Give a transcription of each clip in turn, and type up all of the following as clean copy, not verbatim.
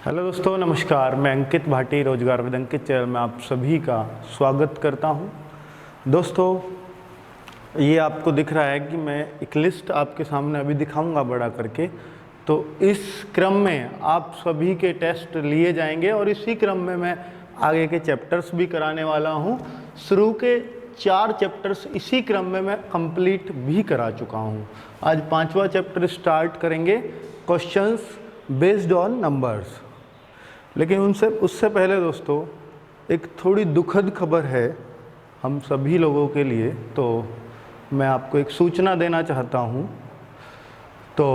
Hello दोस्तों, नमस्कार। मैं अंकित भाटी, रोजगार विद अंकित चैनल में आप सभी का स्वागत करता हूं। दोस्तों, ये आपको दिख रहा है कि मैं एक लिस्ट आपके सामने अभी दिखाऊंगा बड़ा करके। तो इस क्रम में आप सभी के टेस्ट लिए जाएंगे और इसी क्रम में मैं आगे के चैप्टर्स भी कराने वाला हूं। शुरू के 4 चैप्टर्स इसी क्रम में मैं कंप्लीट भी करा चुका हूं। आज 5वां चैप्टर स्टार्ट करेंगे, क्वेश्चंस बेस्ड ऑन नंबर्स। लेकिन उससे पहले दोस्तों, एक थोड़ी दुखद खबर है हम सभी लोगों के लिए। तो मैं आपको एक सूचना देना चाहता हूँ। तो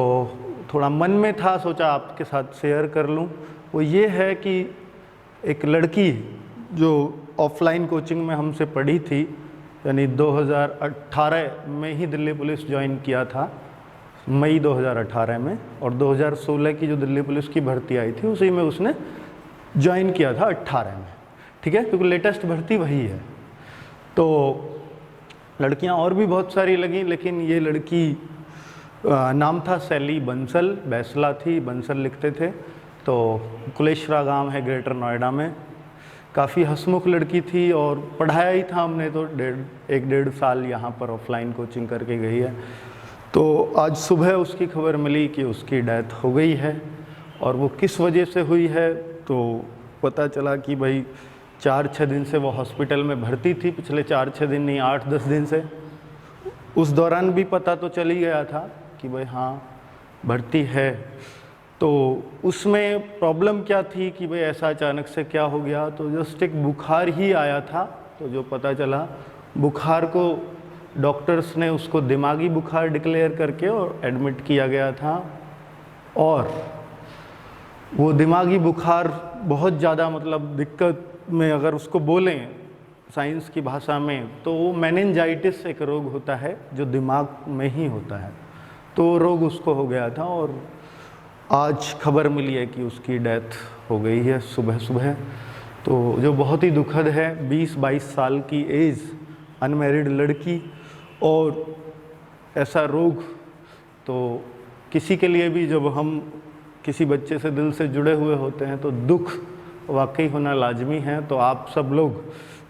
थोड़ा मन में था, सोचा आपके साथ शेयर कर लूँ। वो ये है कि एक लड़की जो ऑफलाइन कोचिंग में हमसे पढ़ी थी, यानी 2018 में ही दिल्ली पुलिस ज्वाइन किया था, मई 2018 में, और 2016 की जो दिल्ली पुलिस की भर्ती आई थी उसी में उसने ज्वाइन किया था 18 में। ठीक है, क्योंकि लेटेस्ट भर्ती वही है। तो लड़कियां और भी बहुत सारी लगी, लेकिन ये लड़की नाम था सैली बंसल, बैसला थी, बंसल लिखते थे। तो कुलेश्वरा गांव है ग्रेटर नोएडा में। काफ़ी हंसमुख लड़की थी और पढ़ाया ही था हमने, तो 1.5 साल यहाँ पर ऑफलाइन कोचिंग करके गई है। तो आज सुबह उसकी खबर मिली कि उसकी डेथ हो गई है। और वो किस वजह से हुई है, तो पता चला कि भाई 4-6 दिन से वो हॉस्पिटल में भर्ती थी, पिछले 4-6 दिन नहीं, 8-10 दिन से। उस दौरान भी पता तो चल ही गया था कि भाई हाँ भर्ती है। तो उसमें प्रॉब्लम क्या थी कि भाई ऐसा अचानक से क्या हो गया, तो जस्ट एक बुखार ही आया था। तो जो पता चला, बुखार को डॉक्टर्स ने उसको दिमागी बुखार डिक्लेयर करके और एडमिट किया गया था। और वो दिमागी बुखार बहुत ज़्यादा, मतलब दिक्कत में अगर उसको बोलें साइंस की भाषा में, तो वो मेनिंजाइटिस एक रोग होता है जो दिमाग में ही होता है। तो रोग उसको हो गया था और आज खबर मिली है कि उसकी डेथ हो गई है सुबह सुबह। तो जो बहुत ही दुखद है, 20-22 साल की एज, अनमैरिड लड़की, और ऐसा रोग। तो किसी के लिए भी, जब हम किसी बच्चे से दिल से जुड़े हुए होते हैं, तो दुख वाकई होना लाजमी है। तो आप सब लोग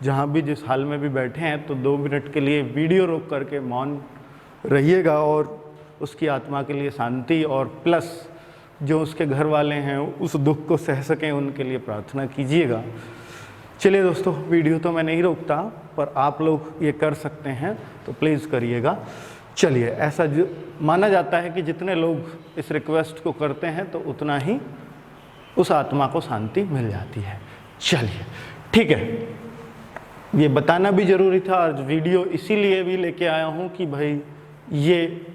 जहाँ भी जिस हाल में भी बैठे हैं, तो 2 मिनट के लिए वीडियो रोक करके मौन रहिएगा और उसकी आत्मा के लिए शांति, और प्लस जो उसके घर वाले हैं उस दुख को सह सकें, उनके लिए प्रार्थना कीजिएगा। चलिए दोस्तों, वीडियो तो मैं नहीं रोकता, पर आप लोग ये कर सकते हैं तो प्लीज़ करिएगा। चलिए, ऐसा माना जाता है कि जितने लोग इस रिक्वेस्ट को करते हैं तो उतना ही उस आत्मा को शांति मिल जाती है। चलिए ठीक है, ये बताना भी ज़रूरी था। और वीडियो इसीलिए भी लेके आया हूँ कि भाई ये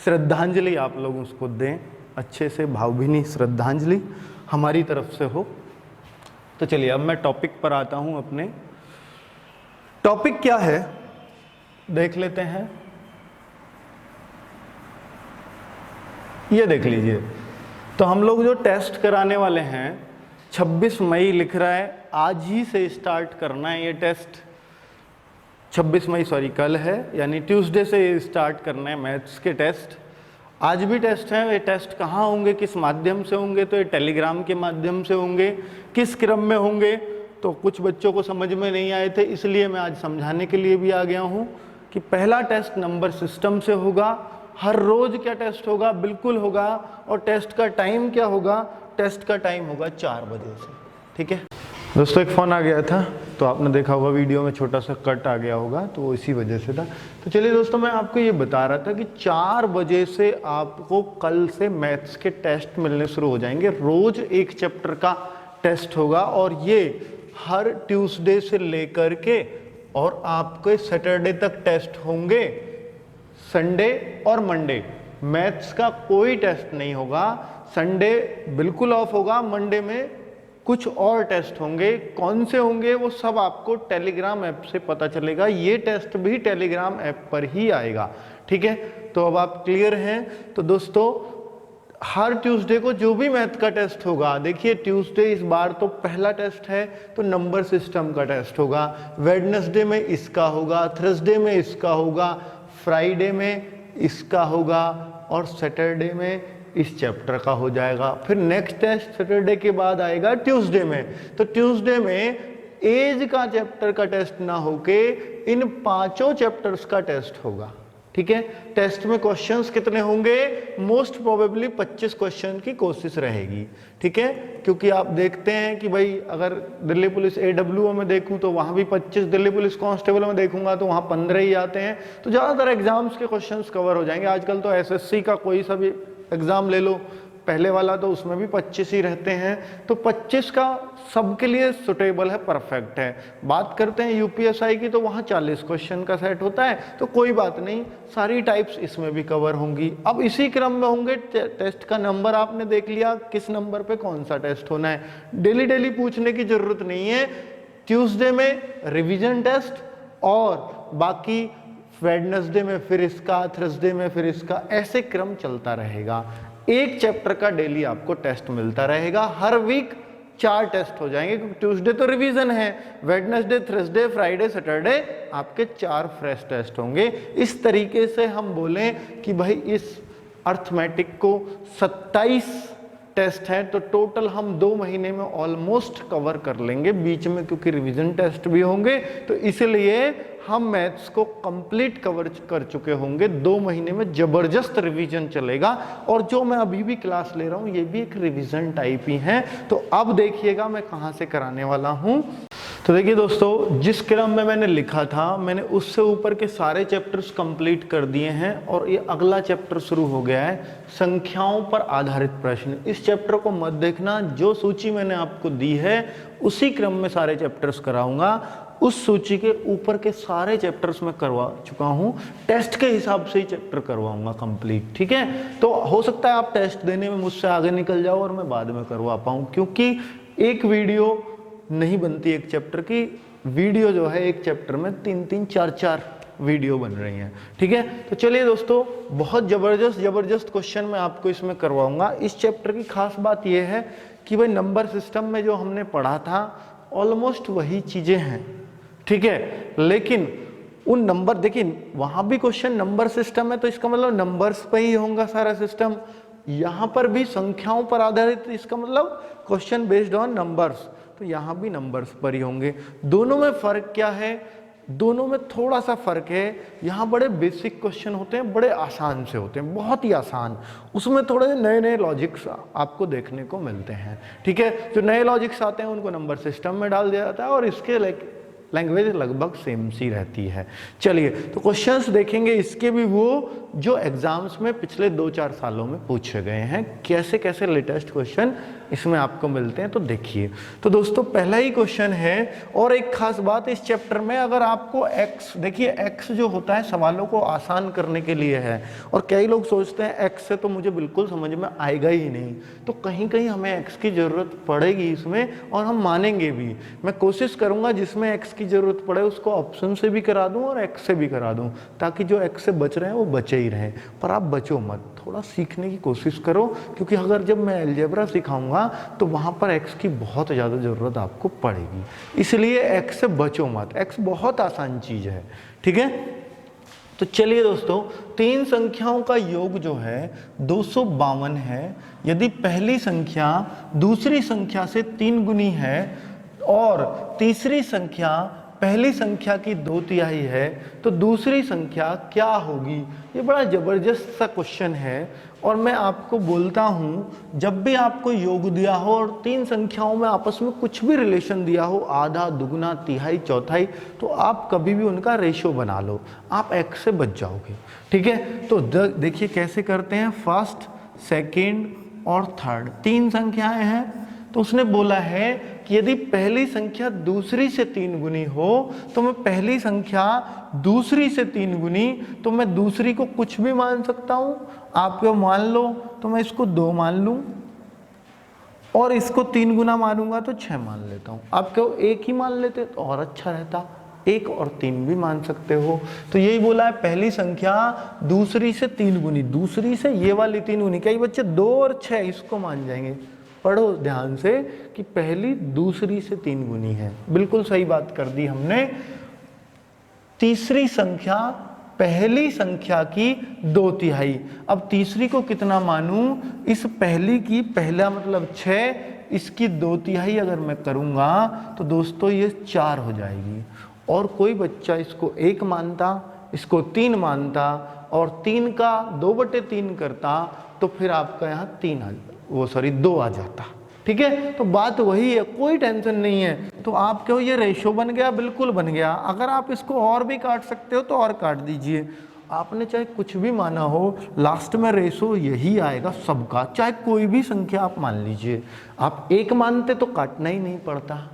श्रद्धांजलि आप लोग उसको दें, अच्छे से भावभीनी श्रद्धांजलि हमारी तरफ से हो। तो चलिए, अब मैं टॉपिक पर आता हूँ। अपने टॉपिक क्या है देख लेते हैं। ये देख लीजिए। तो हम लोग जो टेस्ट कराने वाले हैं, 26 मई लिख रहा है, आज ही से स्टार्ट करना है ये टेस्ट। 26 मई, सॉरी, कल है, यानी ट्यूसडे से स्टार्ट करना है मैथ्स के टेस्ट। आज भी टेस्ट हैं। ये टेस्ट कहाँ होंगे, किस माध्यम से होंगे, तो ये टेलीग्राम के माध्यम से होंगे। किस क्रम में होंगे, तो कुछ बच्चों को समझ में नहीं आए थे, इसलिए मैं आज समझाने के लिए भी आ गया हूँ कि पहला टेस्ट नंबर सिस्टम से होगा। हर रोज क्या टेस्ट होगा, बिल्कुल होगा। और टेस्ट का टाइम क्या होगा, टेस्ट का टाइम होगा 4 बजे से। ठीक है दोस्तों, एक फ़ोन आ गया था, तो आपने देखा होगा वीडियो में छोटा सा कट आ गया होगा, तो वो इसी वजह से था। तो चलिए दोस्तों, मैं आपको ये बता रहा था कि 4 बजे से आपको कल से मैथ्स के टेस्ट मिलने शुरू हो जाएंगे। रोज एक चैप्टर का टेस्ट होगा, और ये हर ट्यूसडे से लेकर के और आपके सैटरडे तक टेस्ट होंगे। संडे और मंडे मैथ्स का कोई टेस्ट नहीं होगा। संडे बिल्कुल ऑफ होगा, मंडे में कुछ और टेस्ट होंगे। कौन से होंगे वो सब आपको टेलीग्राम ऐप से पता चलेगा। ये टेस्ट भी टेलीग्राम ऐप पर ही आएगा। ठीक है, तो अब आप क्लियर हैं। तो दोस्तों, हर ट्यूसडे को जो भी मैथ का टेस्ट होगा, देखिए ट्यूसडे इस बार तो पहला टेस्ट है, तो नंबर सिस्टम का टेस्ट होगा। वेडनेसडे में इसका होगा, थर्सडे में इसका होगा, फ्राइडे में इसका होगा, और सैटरडे में इस चैप्टर का हो जाएगा। फिर नेक्स्ट टेस्ट सैटरडे के बाद आएगा ट्यूसडे में, तो ट्यूसडे में एज का चैप्टर का टेस्ट ना होके इन 5 चैप्टर्स का टेस्ट होगा। ठीक है, टेस्ट में क्वेश्चंस कितने होंगे? मोस्ट प्रोबेबली 25 क्वेश्चन की कोशिश रहेगी। ठीक है, क्योंकि आप देखते हैं कि भाई अगर दिल्ली पुलिस AWO में देखूं तो वहां भी 25, दिल्ली पुलिस कांस्टेबल में देखूंगा तो वहां 15 ही आते हैं, तो ज्यादातर एग्जाम्स के क्वेश्चंस कवर हो जाएंगे। आजकल तो SSC का कोई सा भी एग्जाम ले लो, पहले वाला तो उसमें भी 25 ही रहते हैं, तो 25 का सबके लिए सुटेबल है, परफेक्ट है। बात करते हैं UPSI की, तो वहाँ 40 क्वेश्चन का सेट होता है, तो कोई बात नहीं, सारी टाइप्स इसमें भी कवर होंगी। अब इसी क्रम में होंगे। टेस्ट का नंबर आपने देख लिया, किस नंबर पे कौन सा टेस्ट होना है, डेली डेली पूछने की जरूरत नहीं है। ट्यूसडे में रिविजन टेस्ट और बाकी वेडनेसडे में फिर इसका, थर्सडे में फिर इसका, ऐसे क्रम चलता रहेगा। एक चैप्टर का डेली आपको टेस्ट मिलता रहेगा। हर वीक 4 टेस्ट हो जाएंगे, क्योंकि ट्यूसडे तो रिवीजन है, वेडनेसडे, थर्सडे, फ्राइडे, सैटरडे आपके 4 फ्रेश टेस्ट होंगे। इस तरीके से हम बोलें कि भाई इस अर्थमेटिक को 27 टेस्ट है, तो टोटल हम 2 महीने में ऑलमोस्ट कवर कर लेंगे। बीच में क्योंकि रिवीजन टेस्ट भी होंगे, तो इसलिए हम मैथ्स को कंप्लीट कवर कर चुके होंगे। 2 महीने में जबरदस्त रिवीजन चलेगा, और जो मैं अभी भी क्लास ले रहा हूँ ये भी एक रिवीजन टाइप ही है। तो अब देखिएगा मैं कहाँ से कराने वाला हूँ। तो देखिए दोस्तों, जिस क्रम में मैंने लिखा था, मैंने उससे ऊपर के सारे चैप्टर्स कंप्लीट कर दिए हैं, और ये अगला चैप्टर शुरू हो गया है, संख्याओं पर आधारित प्रश्न। इस चैप्टर को मत देखना, जो सूची मैंने आपको दी है उसी क्रम में सारे चैप्टर्स कराऊंगा। उस सूची के ऊपर के सारे चैप्टर्स मैं करवा चुका हूँ, टेस्ट के हिसाब से ही चैप्टर करवाऊंगा कंप्लीट। ठीक है, तो हो सकता है आप टेस्ट देने में मुझसे आगे निकल जाओ और मैं बाद में करवा पाऊँ, क्योंकि एक वीडियो नहीं बनती एक चैप्टर की, वीडियो जो है एक चैप्टर में 3-3, 4-4 वीडियो बन रही हैं। ठीक है, तो चलिए दोस्तों, बहुत जबरदस्त क्वेश्चन मैं आपको इसमें करवाऊंगा। इस चैप्टर की खास बात यह है कि भाई नंबर सिस्टम में जो हमने पढ़ा था ऑलमोस्ट वही चीजें हैं। ठीक है, लेकिन उन नंबर, देखिए वहां भी क्वेश्चन नंबर सिस्टम है, तो इसका मतलब नंबर्स पे ही होगा सारा सिस्टम। यहां पर भी संख्याओं पर आधारित, इसका मतलब क्वेश्चन बेस्ड ऑन नंबर्स, तो यहां भी नंबर्स पर ही होंगे। दोनों में फर्क क्या है? दोनों में थोड़ा सा फर्क है। यहाँ बड़े बेसिक क्वेश्चन होते हैं, बड़े आसान से होते हैं, बहुत ही आसान। उसमें थोड़े नए नए लॉजिक्स आपको देखने को मिलते हैं। ठीक है, जो नए लॉजिक्स आते हैं उनको नंबर सिस्टम में डाल दिया जाता है, और इसके लैंग्वेज लगभग सेम सी रहती है। चलिए, तो क्वेश्चंस देखेंगे इसके भी, वो जो एग्जाम्स में पिछले 2-4 सालों में पूछे गए हैं, कैसे कैसे लेटेस्ट क्वेश्चन इसमें आपको मिलते हैं, तो देखिए। तो दोस्तों, पहला ही क्वेश्चन है, और एक खास बात इस चैप्टर में, अगर आपको एक्स, देखिए एक्स जो होता है सवालों को आसान करने के लिए है, और कई लोग सोचते हैं एक्स से तो मुझे बिल्कुल समझ में आएगा ही नहीं, तो कहीं कहीं हमें एक्स की जरूरत पड़ेगी इसमें, और हम मानेंगे भी। मैं कोशिश करूंगा जिसमें एक्स की जरूरत पड़े उसको ऑप्शन से भी करा दूं और एक्स से भी करा दूं, ताकि जो एक्स से बच रहे हैं वो बचे ही रहें। पर आप बचो मत, थोड़ा सीखने की कोशिश करो, क्योंकि अगर जब मैं अलजेब्रा सिखाऊंगा तो वहां पर एक्स की बहुत ज़्यादा ज़रूरत आपको पड़ेगी, इसलिए एक्स से बचो मत। एक्स बहुत आसान चीज़ है। ठीक है, तो चलिए दोस्तों, 3 संख्याओं का योग जो है 252 है। यदि पहली संख्या दूसरी संख्या से 3 गुनी है और तीसरी संख्या पहली संख्या की 2/3 है, तो दूसरी संख्या क्या होगी? ये बड़ा जबरदस्त सा क्वेश्चन है, और मैं आपको बोलता हूं, जब भी आपको योग दिया हो और 3 संख्याओं में आपस में कुछ भी रिलेशन दिया हो, आधा, दुगुना, तिहाई, चौथाई, तो आप कभी भी उनका रेशो बना लो, आप एक्स से बच जाओगे। ठीक है, तो देखिए कैसे करते हैं। फर्स्ट, सेकेंड और थर्ड 3 संख्याएं हैं, तो उसने बोला है कि यदि पहली संख्या दूसरी से 3 गुनी हो, तो मैं पहली संख्या दूसरी से 3 गुनी, तो मैं दूसरी को कुछ भी मान सकता हूं। आपको मान लो तो मैं इसको 2 मान लूं, और इसको 3 गुना मानूंगा तो 6 मान लेता हूं। आपको 1 ही मान लेते तो और अच्छा रहता, 1 और 3 भी मान सकते हो। तो यही बोला है, पहली संख्या दूसरी से 3 गुनी, दूसरी से ये वाली 3 गुनी। कई बच्चे 2 और 6 इसको मान जाएंगे। पढ़ो ध्यान से कि पहली दूसरी से 3 गुनी है, बिल्कुल सही बात कर दी हमने। तीसरी संख्या पहली संख्या की 2/3। अब तीसरी को कितना मानूं, इस पहली की पहला मतलब 6, इसकी 2/3 अगर मैं करूंगा तो दोस्तों ये 4 हो जाएगी। और कोई बच्चा इसको 1 मानता, इसको 3 मानता और 3 का 2/3 करता तो फिर आपका यहाँ 2 आ जाता। ठीक है, तो बात वही है, कोई टेंशन नहीं है। तो आप कहो ये रेशो बन गया, बिल्कुल बन गया। अगर आप इसको और भी काट सकते हो तो और काट दीजिए। आपने चाहे कुछ भी माना हो, लास्ट में रेशो यही आएगा सबका, चाहे कोई भी संख्या आप मान लीजिए। आप 1 मानते तो काटना ही नहीं पड़ता।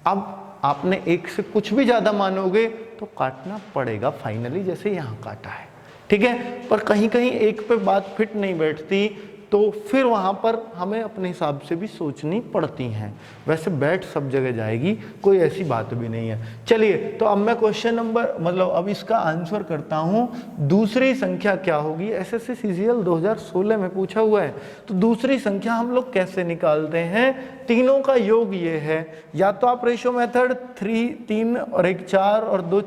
अब आपने 1 से कुछ भी ज़्यादा मानोगे तो काटना पड़ेगा फाइनली, जैसे यहाँ काटा है। ठीक है, पर कहीं कहीं 1 पे बात फिट नहीं बैठती तो फिर वहाँ पर हमें अपने हिसाब से भी सोचनी पड़ती हैं। वैसे बैठ सब जगह जाएगी, कोई ऐसी बात भी नहीं है। चलिए, तो अब मैं क्वेश्चन नंबर अब इसका आंसर करता हूँ। दूसरी संख्या क्या होगी, एसएससी सीजीएल 2016 में पूछा हुआ है। तो दूसरी संख्या हम लोग कैसे निकालते हैं, तीनों का योग ये है। या तो आप रेशो मेथड 3 और 1 4 और 2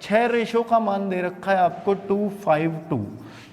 6 रेशो का मान दे रखा है आपको 2 5 2,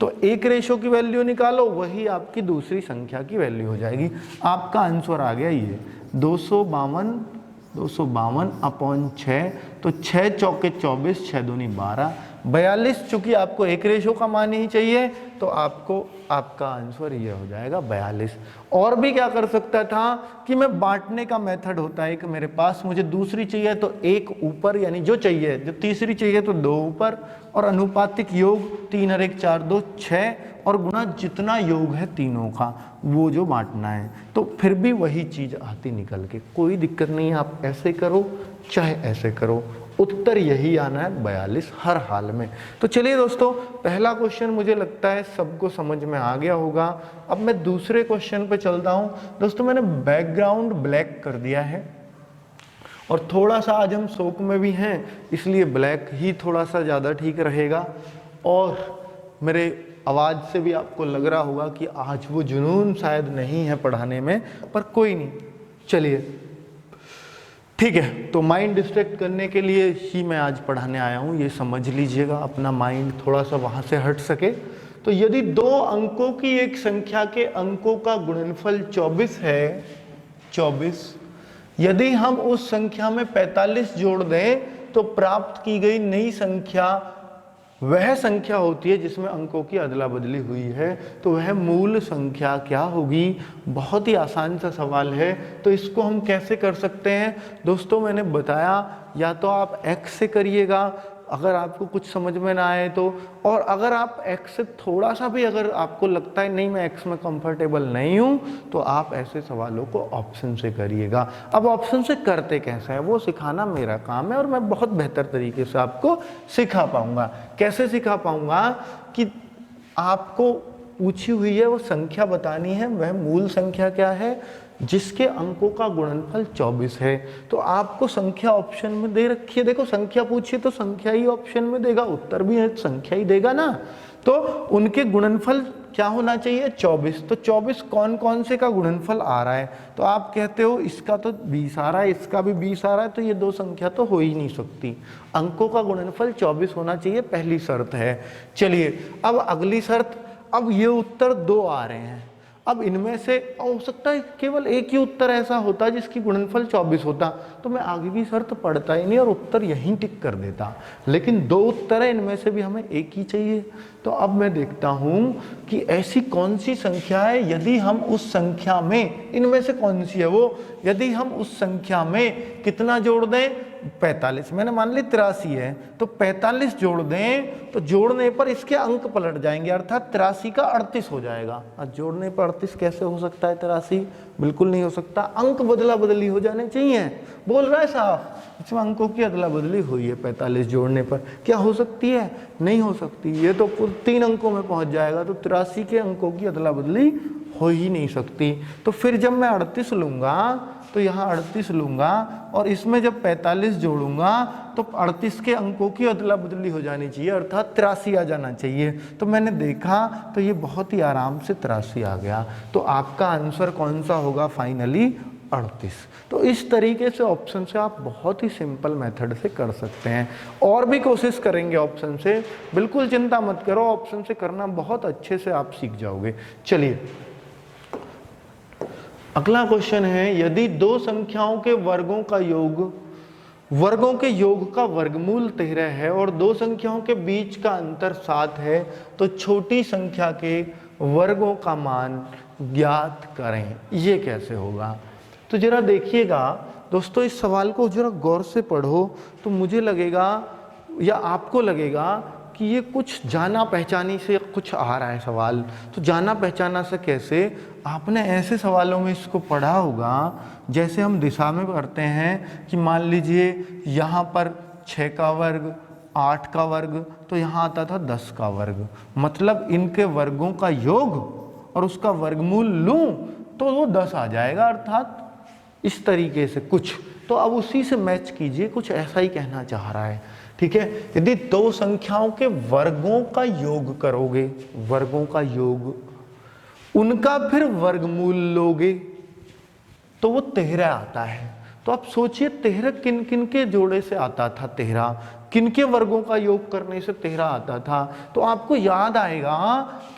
तो 1 रेशो की वैल्यू निकालो, वही आपकी दूसरी संख्या की वैल्यू हो जाएगी। आपका आंसर आ गया ये 252/6, तो 6 चौके 24, 6 दूनी 12, 42। चूंकि आपको 1 रेशो का मान ही चाहिए तो आपका आंसर ये हो जाएगा 42। और भी क्या कर सकता था कि मैं बांटने का मेथड होता है एक मेरे पास, मुझे दूसरी चाहिए तो 1 ऊपर, यानी जो चाहिए, जो तीसरी चाहिए तो 2 ऊपर, और अनुपातिक योग 3 और 1 4 2 6, और गुणा जितना योग है तीनों का वो जो बांटना है। तो फिर भी वही चीज आती निकल के, कोई दिक्कत नहीं है। आप ऐसे करो चाहे ऐसे करो, उत्तर यही आना है 42 हर हाल में। तो चलिए दोस्तों, पहला क्वेश्चन मुझे लगता है सबको समझ में आ गया होगा। अब मैं दूसरे क्वेश्चन पे चलता हूं। दोस्तों, मैंने बैकग्राउंड ब्लैक कर दिया है और थोड़ा सा आज हम शौक में भी हैं, इसलिए ब्लैक ही थोड़ा सा ज़्यादा ठीक रहेगा। और मेरे आवाज़ से भी आपको लग रहा होगा कि आज वो जुनून शायद नहीं है पढ़ाने में, पर कोई नहीं, चलिए ठीक है। तो माइंड डिस्ट्रैक्ट करने के लिए ही मैं आज पढ़ाने आया हूँ, ये समझ लीजिएगा, अपना माइंड थोड़ा सा वहाँ से हट सके। तो यदि 2 अंकों की एक संख्या के अंकों का गुणनफल 24 है, 24, यदि हम उस संख्या में 45 जोड़ दें तो प्राप्त की गई नई संख्या वह संख्या होती है जिसमें अंकों की अदला बदली हुई है। तो वह मूल संख्या क्या होगी। बहुत ही आसान सा सवाल है। तो इसको हम कैसे कर सकते हैं दोस्तों, मैंने बताया, या तो आप x से करिएगा अगर आपको कुछ समझ में ना आए तो, और अगर आप x से थोड़ा सा भी अगर आपको लगता है नहीं मैं x में कंफर्टेबल नहीं हूँ, तो आप ऐसे सवालों को ऑप्शन से करिएगा। अब ऑप्शन से करते कैसे हैं वो सिखाना मेरा काम है, और मैं बहुत बेहतर तरीके से आपको सिखा पाऊंगा। कैसे सिखा पाऊंगा कि आपको पूछी हुई है वो संख्या बतानी है, वह मूल संख्या क्या है जिसके अंकों का गुणनफल 24 है। तो आपको संख्या ऑप्शन में दे रखी है, देखो संख्या पूछिए तो संख्या ही ऑप्शन में देगा, उत्तर भी संख्या ही देगा ना। तो उनके गुणनफल क्या होना चाहिए 24। तो 24 कौन कौन से का गुणनफल आ रहा है, तो आप कहते हो इसका तो 20 आ रहा है, इसका भी 20 आ रहा है, तो ये 2 संख्या तो हो ही नहीं सकती। अंकों का गुणनफल 24 होना चाहिए, पहली शर्त है। चलिए अब अगली शर्त, अब ये उत्तर 2 आ रहे हैं। अब इनमें से हो सकता है केवल एक ही उत्तर ऐसा होता जिसकी गुणनफल 24 होता, तो मैं आगे की शर्त पढ़ता ही नहीं और उत्तर यहीं टिक कर देता। लेकिन 2 उत्तर है, इनमें से भी हमें एक ही चाहिए। तो अब मैं देखता हूं कि ऐसी कौन सी संख्या है, यदि हम उस संख्या में, इनमें से कौन सी है वो, यदि हम उस संख्या में कितना जोड़ दें 45, मैंने मान ली 83 है, तो 45 जोड़ दें तो जोड़ने पर इसके अंक पलट जाएंगे, अर्थात 83 का 38 हो जाएगा। अब जोड़ने पर 38 कैसे हो सकता है 83, बिल्कुल नहीं हो सकता। अंक बदला बदली हो जाने चाहिए, बोल रहा है साहब, इसमें अंकों की अदला बदली हुई है 45 जोड़ने पर, क्या हो सकती है, नहीं हो सकती। ये तो 3 अंकों में पहुंच जाएगा, तो 83 के अंकों की अदला बदली हो ही नहीं सकती। तो फिर जब मैं 38 लूंगा तो यहाँ 38 लूंगा और इसमें जब 45 जोड़ूंगा तो 38 के अंकों की अदला बदली हो जानी चाहिए, अर्थात 83 आ जाना चाहिए। तो मैंने देखा तो ये बहुत ही आराम से 83 आ गया। तो आपका आंसर कौन सा होगा फाइनली, 38। तो इस तरीके से ऑप्शन से आप बहुत ही सिंपल मेथड से कर सकते हैं। और भी कोशिश करेंगे ऑप्शन से, बिल्कुल चिंता मत करो, ऑप्शन से करना बहुत अच्छे से आप सीख जाओगे। चलिए अगला क्वेश्चन है, यदि दो संख्याओं के वर्गों के योग का वर्गमूल 13 है और दो संख्याओं के बीच का अंतर 7 है तो छोटी संख्या के वर्गों का मान ज्ञात करें। ये कैसे होगा? तो जरा देखिएगा दोस्तों, इस सवाल को जरा गौर से पढ़ो तो मुझे लगेगा या आपको लगेगा कि ये कुछ जाना पहचानी से कुछ आ रहा है सवाल। तो जाना पहचाना से कैसे? आपने ऐसे सवालों में इसको पढ़ा होगा जैसे हम दिशा में करते हैं कि मान लीजिए यहाँ पर 6 का वर्ग, 8 का वर्ग, तो यहाँ आता था 10 का वर्ग। मतलब इनके वर्गों का योग और उसका वर्गमूल लूँ तो वो 10 आ जाएगा, अर्थात इस तरीके से कुछ। तो अब उसी से मैच कीजिए, कुछ ऐसा ही कहना चाह रहा है। ठीक है, यदि दो संख्याओं के वर्गों का योग करोगे, वर्गों का योग, उनका फिर वर्गमूल लोगे तो वो 13 आता है। तो आप सोचिए 13 किन किन के जोड़े से आता था? 13 किन के वर्गों का योग करने से 13 आता था? तो आपको याद आएगा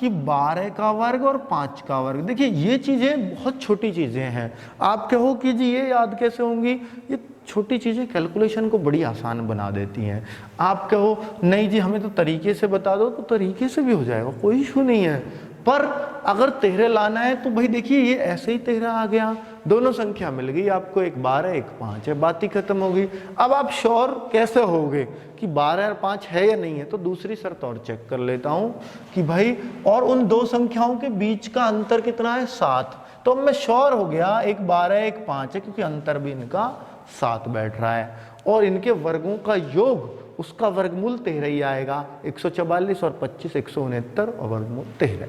कि 12 का वर्ग और 5 का वर्ग। देखिए ये चीजें बहुत छोटी चीजें हैं। आप कहो कि जी ये याद कैसे होंगी? ये छोटी चीजें कैलकुलेशन को बड़ी आसान बना देती हैं। आप कहो नहीं जी हमें तो तरीके से बता दो, तो तरीके से भी हो जाएगा, कोई इशू नहीं है। पर अगर 13 लाना है तो भाई देखिए ये ऐसे ही 13 आ गया, दोनों संख्या मिल गई आपको, एक 12 एक 5 है, बात ही खत्म हो गई। अब आप श्योर कैसे होगे कि 12 और 5 है या नहीं है? तो दूसरी शर्त और चेक कर लेता हूं कि भाई और उन दो संख्याओं के बीच का अंतर कितना है? 7। तो अब मैं श्योर हो गया एक 12 एक 5 है, क्योंकि अंतर भी इनका 7 बैठ रहा है और इनके वर्गों का योग, उसका वर्गमूल 13 ही आएगा। 144 और 25 169 और वर्गमूल 13।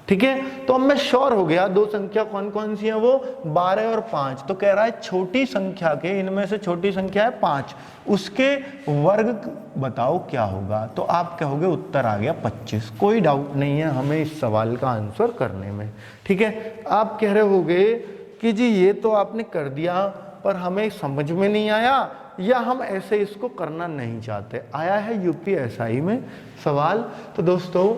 ठीक है, तो अब मैं श्योर हो गया दो संख्या कौन कौन सी है, वो 12 और 5। तो कह रहा है छोटी संख्या के, इनमें से छोटी संख्या है 5, उसके वर्ग बताओ क्या होगा? तो आप कहोगे उत्तर आ गया 25। कोई डाउट नहीं है हमें इस सवाल का आंसर करने में। ठीक है, आप कह रहे होगे कि जी ये तो आपने कर दिया पर हमें समझ में नहीं आया या हम ऐसे इसको करना नहीं चाहते। आया है यूपीएसआई में सवाल। तो दोस्तों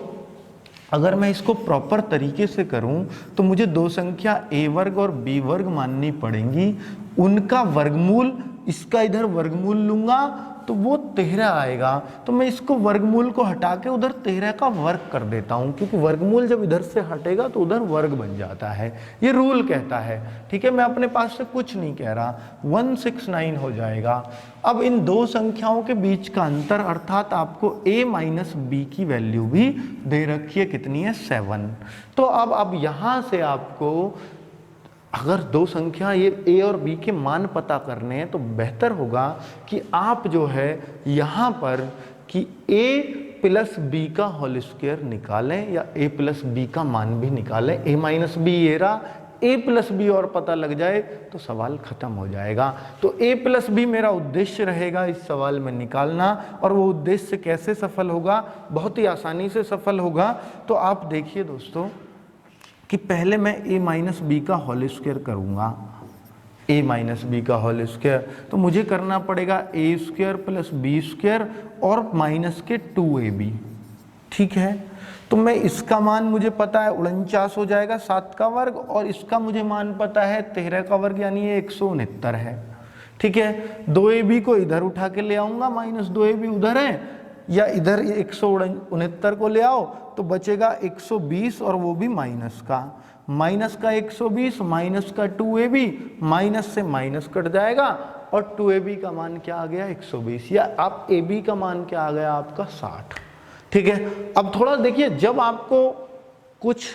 अगर मैं इसको प्रॉपर तरीके से करूं तो मुझे दो संख्या a वर्ग और b वर्ग माननी पड़ेंगी, उनका वर्गमूल, इसका इधर वर्गमूल लूंगा तो वो 13 आएगा। तो मैं इसको वर्गमूल को हटा के उधर 13 का वर्ग कर देता हूं, क्योंकि वर्गमूल जब इधर से हटेगा तो उधर वर्ग बन जाता है, ये रूल कहता है। ठीक है, मैं अपने पास से कुछ नहीं कह रहा, 169 हो जाएगा। अब इन दो संख्याओं के बीच का अंतर, अर्थात आपको a माइनस b की वैल्यू भी दे रखी है, कितनी है? 7। तो अब यहां से आपको अगर दो संख्या ये a और b के मान पता करने हैं तो बेहतर होगा कि आप जो है यहाँ पर कि a प्लस b का होल स्क्वायर निकालें या a प्लस b का मान भी निकालें। a माइनस b ये रहा, a प्लस b और पता लग जाए तो सवाल खत्म हो जाएगा। तो a प्लस b मेरा उद्देश्य रहेगा इस सवाल में निकालना, और वो उद्देश्य कैसे सफल होगा? बहुत ही आसानी से सफल होगा। तो आप देखिए दोस्तों कि पहले मैं a माइनस बी का होल स्क्वायर करूँगा, a माइनस बी का होल स्क्वायर, तो मुझे करना पड़ेगा a square plus B square और माइनस के 2ab। ठीक है, तो मैं इसका मान मुझे पता है 49 हो जाएगा 7 का वर्ग, और इसका मुझे मान पता है 13 का वर्ग यानी ये 169 है। ठीक है, 2ab को इधर उठा के ले आऊँगा, माइनस 2ab उधर है, या इधर 169 को ले आओ तो बचेगा 120 और वो भी माइनस का 120 माइनस का 2ab, माइनस से माइनस कट जाएगा और 2ab का मान क्या आ गया? 120, या आप ab का मान क्या आ गया आपका? 60। ठीक है, अब थोड़ा देखिए, जब आपको कुछ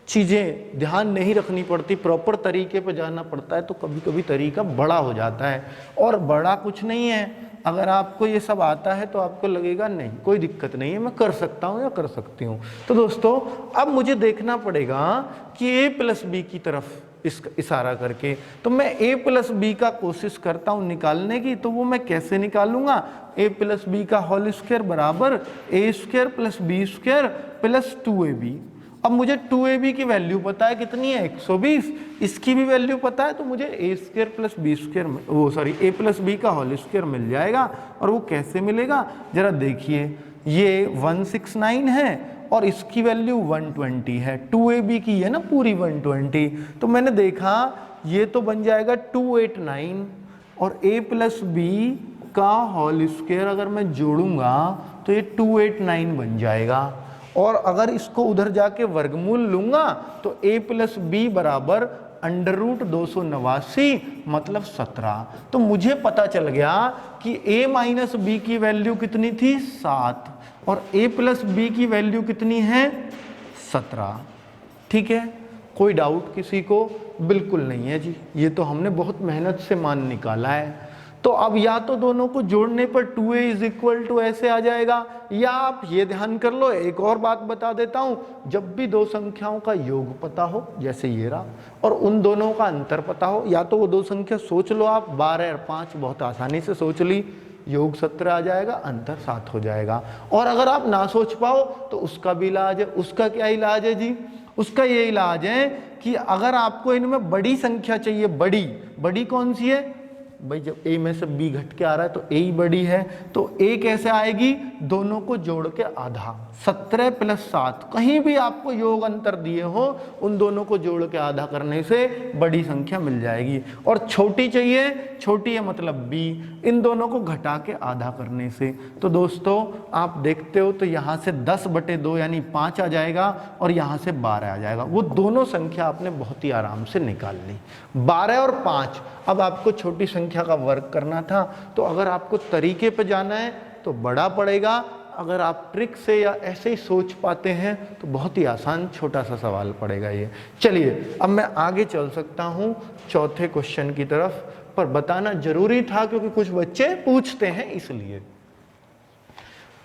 चीज़ें ध्यान नहीं रखनी पड़ती, प्रॉपर तरीके पे जाना पड़ता है, तो कभी कभी तरीका बड़ा हो जाता है। और बड़ा कुछ नहीं है, अगर आपको ये सब आता है तो आपको लगेगा नहीं कोई दिक्कत नहीं है, मैं कर सकता हूँ या कर सकती हूँ। तो दोस्तों अब मुझे देखना पड़ेगा कि a प्लस बी की तरफ इशारा करके, तो मैं a प्लस बी का कोशिश करता हूँ निकालने की। तो वो मैं कैसे निकालूंगा? a प्लस बी का होल स्क्वायर बराबर a square plus B square plus 2ab, अब मुझे 2ab की वैल्यू पता है कितनी है 120, इसकी भी वैल्यू पता है, तो मुझे a square plus B square वो सॉरी a प्लस बी का होल स्क्वायर मिल जाएगा। और वो कैसे मिलेगा जरा देखिए, ये 169 है और इसकी वैल्यू 120 है, 2ab की है ना पूरी 120, तो मैंने देखा ये तो बन जाएगा 289 और a प्लस बी का होल स्क्वायर अगर मैं जोड़ूंगा तो ये 289 बन जाएगा। और अगर इसको उधर जाके वर्गमूल लूंगा तो a प्लस बी बराबर अंडर रूट 289 मतलब 17। तो मुझे पता चल गया कि a माइनस बी की वैल्यू कितनी थी 7 और a प्लस बी की वैल्यू कितनी है 17। ठीक है, कोई डाउट किसी को? बिल्कुल नहीं है जी, ये तो हमने बहुत मेहनत से मान निकाला है। तो अब या तो दोनों को जोड़ने पर 2a इज इक्वल टू ऐसे आ जाएगा, या आप ये ध्यान कर लो, एक और बात बता देता हूं, जब भी दो संख्याओं का योग पता हो जैसे ये रहा और उन दोनों का अंतर पता हो, या तो वो दो संख्या सोच लो आप, 12 और 5 बहुत आसानी से सोच ली, योग 17 आ जाएगा, अंतर 7 हो जाएगा। और अगर आप ना सोच पाओ तो उसका भी इलाज है। उसका क्या इलाज है जी? उसका ये इलाज है कि अगर आपको इनमें बड़ी संख्या चाहिए, बड़ी कौन सी है भाई? जब a में से b घट के आ रहा है तो a ही बड़ी है, तो a कैसे आएगी? दोनों को जोड़ के आधा, 17 प्लस 7, कहीं भी आपको योग अंतर दिए हो उन दोनों को जोड़ के आधा करने से बड़ी संख्या मिल जाएगी। और छोटी चाहिए, छोटी है मतलब b, इन दोनों को घटा के आधा करने से। तो दोस्तों आप देखते हो तो यहाँ से 10/2 यानी 5 आ जाएगा और यहाँ से 12 आ जाएगा। वो दोनों संख्या आपने बहुत ही आराम से निकाल ली, 12 और 5। अब आपको छोटी संख्या का वर्क करना था, तो अगर आपको तरीके पे जाना है तो बड़ा पड़ेगा, अगर आप ट्रिक से या ऐसे ही सोच पाते हैं तो बहुत ही आसान छोटा सा सवाल पड़ेगा ये। चलिए अब मैं आगे चल सकता हूँ चौथे क्वेश्चन की तरफ, पर बताना जरूरी था क्योंकि कुछ बच्चे पूछते हैं इसलिए।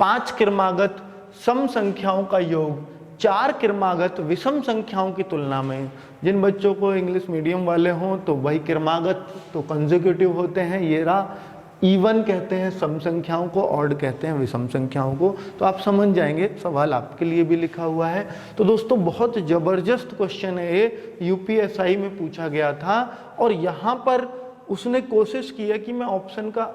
5 क्रमागत सम संख्याओं का योग 4 क्रमागत विषम संख्याओं की तुलना में, जिन बच्चों को इंग्लिश मीडियम वाले हों तो वही क्रमागत तो कंसेक्यूटिव होते हैं, ये रहा, इवन कहते हैं सम संख्याओं को, ऑड कहते हैं विषम संख्याओं को, तो आप समझ जाएंगे। सवाल आपके लिए भी लिखा हुआ है। तो दोस्तों बहुत जबरदस्त क्वेश्चन है ये, यूपीएसआई में पूछा गया था और यहाँ पर उसने कोशिश की है कि मैं ऑप्शन का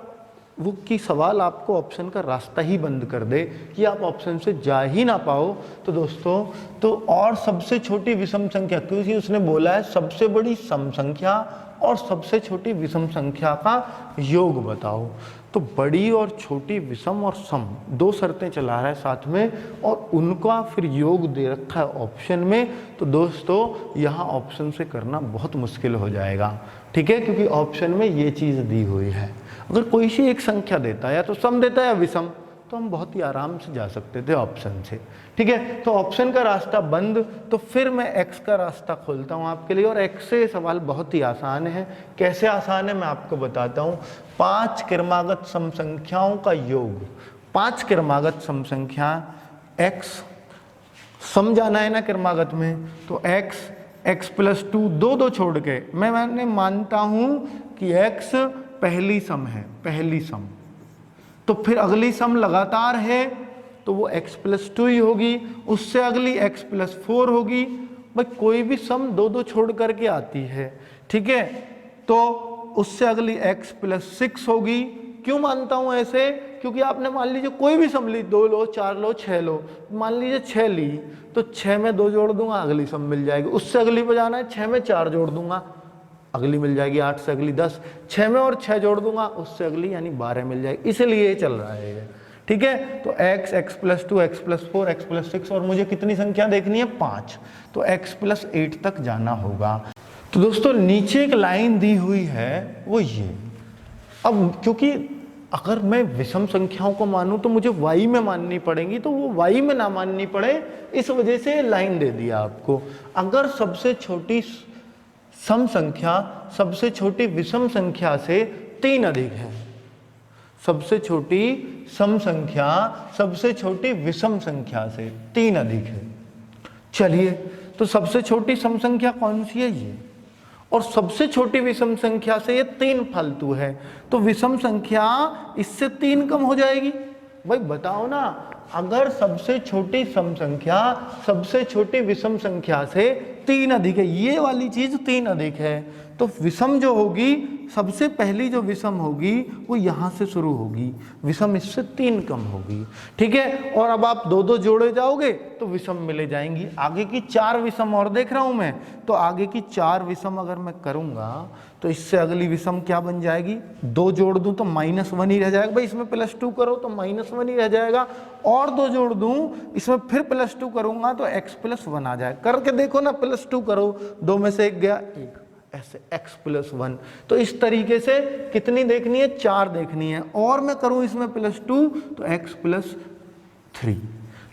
वो की सवाल आपको ऑप्शन का रास्ता ही बंद कर दे कि आप ऑप्शन से जा ही ना पाओ। तो दोस्तों तो और सबसे छोटी विषम संख्या, क्योंकि उसने बोला है सबसे बड़ी सम संख्या और सबसे छोटी विषम संख्या का योग बताओ, तो बड़ी और छोटी विषम और सम दो शर्तें चला रहा है साथ में और उनका फिर योग दे रखा है ऑप्शन में। तो दोस्तों यहाँ ऑप्शन से करना बहुत मुश्किल हो जाएगा, ठीक है, क्योंकि ऑप्शन में ये चीज़ दी हुई है। अगर कोई सी एक संख्या देता है या तो सम देता है या विषम, तो हम बहुत ही आराम से जा सकते थे ऑप्शन से, ठीक है। तो ऑप्शन का रास्ता बंद, तो फिर मैं एक्स का रास्ता खोलता हूँ आपके लिए और एक्स से सवाल बहुत ही आसान है। कैसे आसान है मैं आपको बताता हूँ। 5 क्रमागत सम संख्याओं का योग, 5 क्रमागत सम संख्या, एक्स सम जाना है ना क्रमागत में, तो एक्स प्लस 2 दो छोड़ के मैंने मानता हूँ कि एक्स पहली सम है, पहली सम, तो फिर अगली सम लगातार है तो वो x प्लस 2 ही होगी, उससे अगली x प्लस 4 होगी। भाई कोई भी सम दो छोड़ करके आती है, ठीक है, तो उससे अगली x प्लस 6 होगी। क्यों मानता हूं ऐसे? क्योंकि आपने मान लीजिए कोई भी सम ली, 2 लो, 4 लो, 6 लो, मान लीजिए 6 ली तो 6 में 2 जोड़ दूंगा, अगली सम मिल जाएगी। उससे अगली पे जाना है, 6 में 4 जोड़ दूंगा, अगली मिल जाएगी, 8 से अगली 10, 6 में और 6 जोड़ दूंगा, उससे अगली यानी 12 मिल जाएगी। इसलिए ये चल रहा है ये, ठीक है। तो x plus 2, x plus 4, x plus 6 और मुझे कितनी संख्या देखनी है? 5, तो x प्लस 8 तक जाना होगा। तो दोस्तों नीचे एक लाइन दी हुई है वो ये, अब क्योंकि अगर मैं विषम संख्याओं को मानूं तो मुझे y में माननी पड़ेंगी, तो वो y में ना माननी पड़े इस वजह से लाइन दे दिया आपको। अगर सबसे छोटी सम संख्या सबसे छोटी विषम संख्या से 3 अधिक है, सबसे छोटी सम संख्या सबसे छोटी विषम संख्या से 3 अधिक है। चलिए तो सबसे छोटी सम संख्या कौन सी है? ये, और सबसे छोटी विषम संख्या से ये 3 फालतू है, तो विषम संख्या इससे 3 कम हो जाएगी। भाई बताओ ना, अगर सबसे छोटी सम संख्या सबसे छोटी विषम संख्या से 3 अधिक है, ये वाली चीज 3 अधिक है, तो विषम जो होगी, सबसे पहली जो विषम होगी वो यहां से शुरू होगी, विषम इससे 3 कम होगी, ठीक है। और अब आप 2 2 जोड़े जाओगे तो विषम मिले जाएंगी। आगे की 4 विषम और देख रहा हूं मैं, तो आगे की 4 विषम अगर मैं करूंगा तो इससे अगली विषम क्या बन जाएगी, 2 जोड़ दूं तो -1 ही रह जाएगा, भाई इसमें +2 करो तो -1 ही रह जाएगा, और 2 जोड़ दूं इसमें फिर +2 करूंगा तो x+1 आ जाएगा। करके देखो ना, +2 करो, 2 में से 1 गया 1, ऐसे x+1। तो इस तरीके से कितनी देखनी है, 4 देखनी है, और मैं करूं इसमें +2 तो x+3।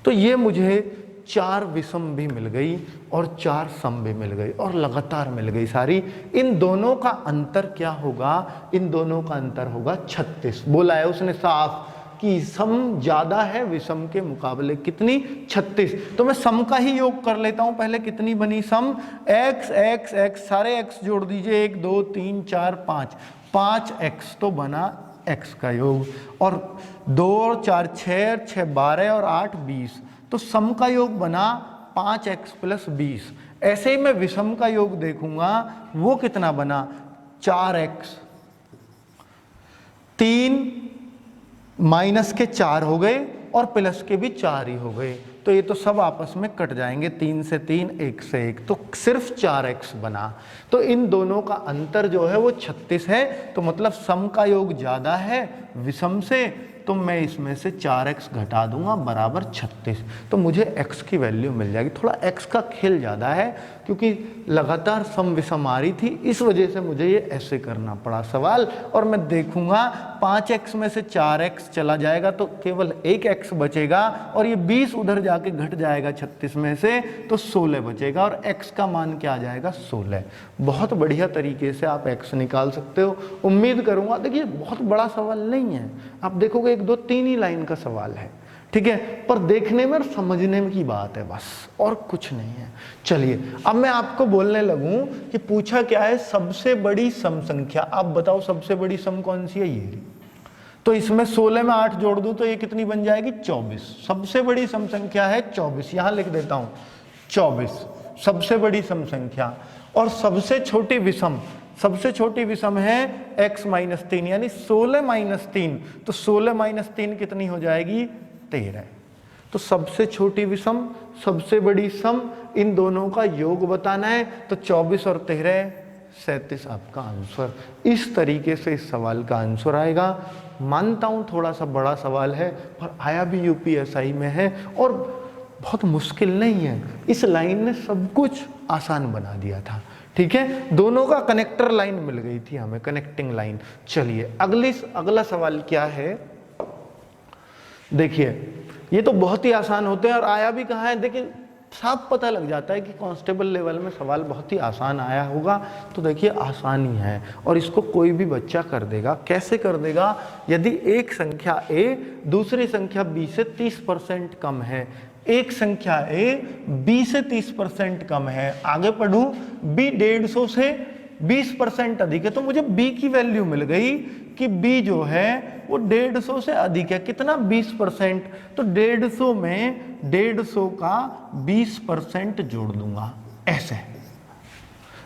तो ये मुझे 4 विषम भी मिल गई और 4 सम भी मिल गई, और लगातार मिल गई सारी। इन दोनों का अंतर क्या होगा, इन दोनों का अंतर होगा 36। बोला है उसने साफ कि सम ज्यादा है विषम के मुकाबले, कितनी, 36। तो मैं सम का ही योग कर लेता हूं पहले। कितनी बनी सम, x x x, सारे x जोड़ दीजिए, 1 2 3 4 5, 5x तो बना x का योग, और 2 और 4 6, 6 12 और 8 20, तो सम का योग बना 5x+20। ऐसे ही मैं विषम का योग देखूंगा, वो कितना बना, 4x, 3 माइनस के 4 हो गए और प्लस के भी 4 ही हो गए, तो ये तो सब आपस में कट जाएंगे, 3 से 3, 1 से 1, तो सिर्फ 4x बना। तो इन दोनों का अंतर जो है वो 36 है, तो मतलब सम का योग ज्यादा है विषम से, तो मैं इसमें से 4x घटा दूंगा बराबर 36, तो मुझे x की वैल्यू मिल जाएगी। थोड़ा x का खेल ज़्यादा है क्योंकि लगातार सम विषम आ रही थी, इस वजह से मुझे ये ऐसे करना पड़ा सवाल। और मैं देखूंगा 5x में से 4x चला जाएगा तो केवल 1x बचेगा, और ये 20 उधर जाके घट जाएगा 36 में से, तो 16 बचेगा, और x का मान क्या आ जाएगा, 16। बहुत बढ़िया तरीके से आप x निकाल सकते हो, उम्मीद करूंगा। देखिए बहुत बड़ा सवाल नहीं है, आप देखोगे 1 2 3 ही लाइन का सवाल है, ठीक है, पर देखने में और समझने की बात है बस, और कुछ नहीं है। चलिए अब मैं आपको बोलने लगूं कि पूछा क्या है, सबसे बड़ी सम संख्या। आप बताओ सबसे बड़ी सम कौन सी है, ये। तो इसमें 16 में 8 जोड़ दूं तो ये कितनी बन जाएगी, 24। सबसे बड़ी सम संख्या है 24, यहां लिख देता हूं 24 सबसे बड़ी सम संख्या। और सबसे छोटी विषम, सबसे छोटी विषम है x-3, यानी 16-3, तो 16-3 कितनी हो जाएगी, 13। तो सबसे छोटी विषम, सबसे बड़ी सम, इन दोनों का योग बताना है, तो 24 और 13 37 आपका आंसर। इस तरीके से इस सवाल का आंसर आएगा। मानता हूं थोड़ा सा बड़ा सवाल है, पर आया भी यूपीएसआई में है और बहुत मुश्किल नहीं है। इस लाइन ने सब कुछ आसान बना दिया था, ठीक है। दोनों का कनेक्टर लाइन मिल गई थी हमें, कनेक्टिंग लाइन। चलिए अगला सवाल क्या है, देखिए ये तो बहुत ही आसान होते हैं, और आया भी कहाँ है, देखिए साफ पता लग जाता है कि कांस्टेबल लेवल में सवाल बहुत ही आसान आया होगा। तो देखिए आसान ही है, और इसको कोई भी बच्चा कर देगा। कैसे कर देगा, यदि एक संख्या a दूसरी संख्या b से 30% कम है, एक संख्या a b से 30% कम है, आगे पढ़ूं, b 150 से 20% अधिक है, तो मुझे b की वैल्यू मिल गई कि b जो है वो 150 से अधिक है। कितना, 20%, तो 150 में 150 का 20% जोड़ दूंगा, ऐसे।